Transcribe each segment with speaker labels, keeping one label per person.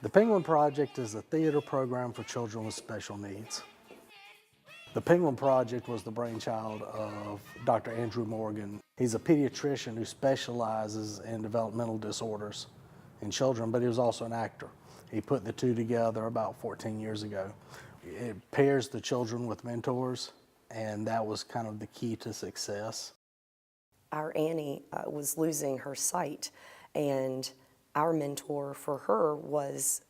Speaker 1: The Penguin Project is a theater program for children with special needs. The Penguin Project was the brainchild of Dr. Andrew Morgan. He's a pediatrician who specializes in developmental disorders in children, but he was also an actor. He put the two together about 14 years ago. It pairs the children with mentors, and that was kind of the key to success.
Speaker 2: Our Annie was losing her sight, and our mentor for her was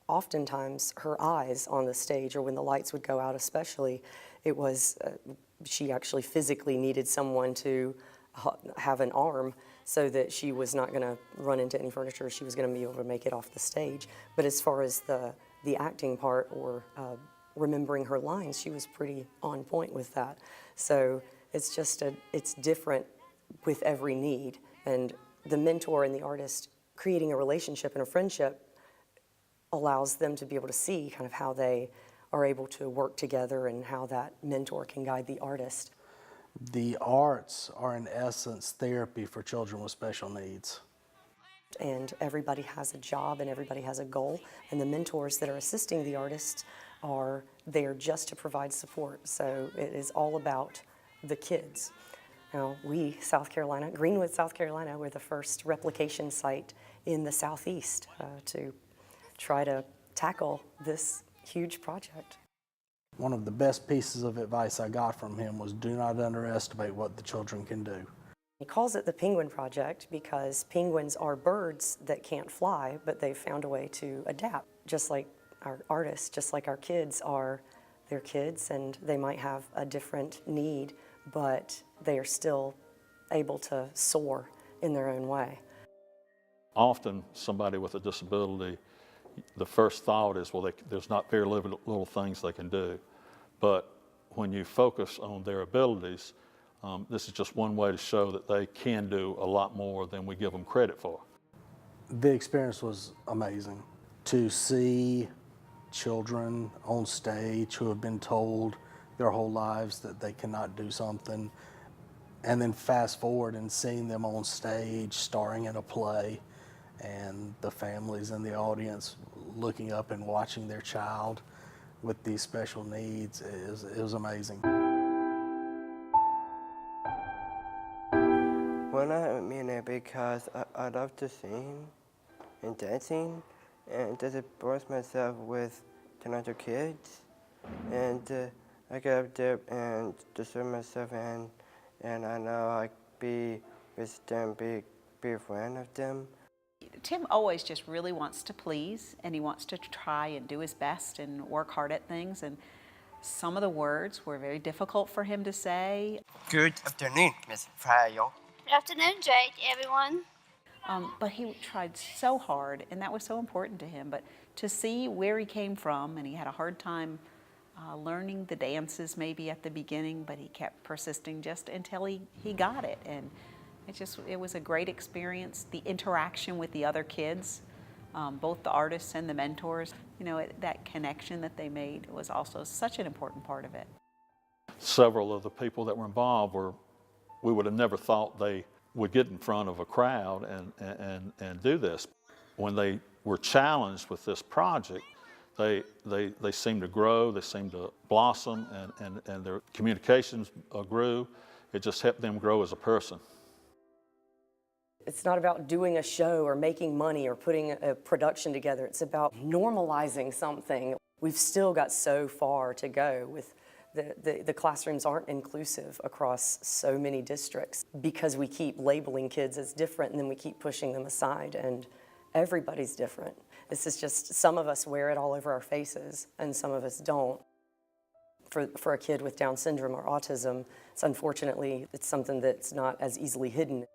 Speaker 2: oftentimes her eyes on the stage, or when the lights would go out especially. It was, she actually physically needed someone to have an arm so that she was not going to run into any furniture. She was going to be able to make it off the stage. But as far as the acting part or remembering her lines, she was pretty on point with that. So it's just, it's different with every need. And the mentor and the artist creating a relationship and a friendship allows them to be able to see kind of how they are able to work together and how that mentor can guide the artist.
Speaker 1: The arts are in essence therapy for children with special needs.
Speaker 2: And everybody has a job and everybody has a goal, and the mentors that are assisting the artists are there just to provide support. So it is all about the kids. Now, we, South Carolina, Greenwood, South Carolina, we're the first replication site in the Southeast to try to tackle this huge project.
Speaker 1: One of the best pieces of advice I got from him was do not underestimate what the children can do.
Speaker 2: He calls it the Penguin Project because penguins are birds that can't fly, but they've found a way to adapt. Just like our artists, just like our kids are, they're kids and they might have a different need, but they are still able to soar in their own way.
Speaker 3: Often somebody with a disability, the first thought is, well, there's not very little things they can do. But when you focus on their abilities, this is just one way to show that they can do a lot more than we give them credit for.
Speaker 1: The experience was amazing. To see children on stage who have been told their whole lives that they cannot do something, and then fast forward and seeing them on stage starring in a play, and the families in the audience looking up and watching their child with these special needs, it was amazing.
Speaker 4: Well, I mean it because I love to sing and dancing, and to express myself with talented kids, and I get up there and to show myself, and I know I be with them, be a friend of them.
Speaker 5: Tim always just really wants to please, and he wants to try and do his best and work hard at things, and some of the words were very difficult for him to say.
Speaker 4: Good afternoon, Miss Fryo.
Speaker 6: Good afternoon, Jake, everyone.
Speaker 5: But he tried so hard, and that was so important to him. But to see where he came from, and he had a hard time learning the dances maybe at the beginning, but he kept persisting just until he got it. And it was a great experience. The interaction with the other kids, both the artists and the mentors, you know, that connection that they made was also such an important part of it.
Speaker 3: Several of the people that were involved we would have never thought they would get in front of a crowd and do this. When they were challenged with this project, they seemed to grow, they seemed to blossom, and their communications grew. It just helped them grow as a person.
Speaker 2: It's not about doing a show or making money or putting a production together. It's about normalizing something. We've still got so far to go with the classrooms aren't inclusive across so many districts because we keep labeling kids as different and then we keep pushing them aside, and everybody's different. This is just, some of us wear it all over our faces and some of us don't. For a kid with Down syndrome or autism, unfortunately, it's something that's not as easily hidden.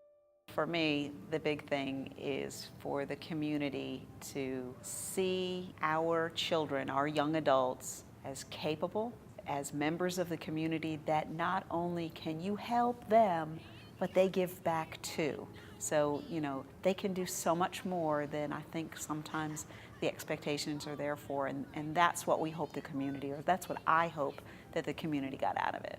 Speaker 5: For me, the big thing is for the community to see our children, our young adults, as capable, as members of the community, that not only can you help them, but they give back too. So, you know, they can do so much more than I think sometimes the expectations are there for, and that's what we hope the community, or that's what I hope that the community got out of it.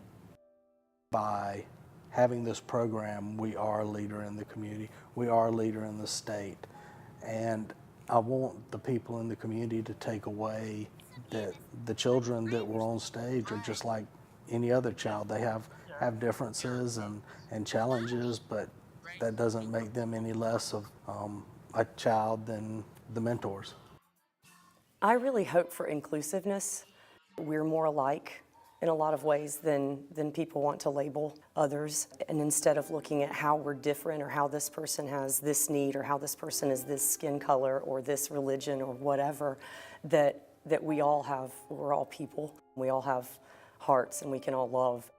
Speaker 1: By having this program, we are a leader in the community, we are a leader in the state, and I want the people in the community to take away that the children that were on stage are just like any other child. They have differences and challenges, but that doesn't make them any less of a child than the mentors.
Speaker 2: I really hope for inclusiveness. We're more alike in a lot of ways than people want to label others. And instead of looking at how we're different or how this person has this need or how this person is this skin color or this religion or whatever, that we're all people. We all have hearts and we can all love.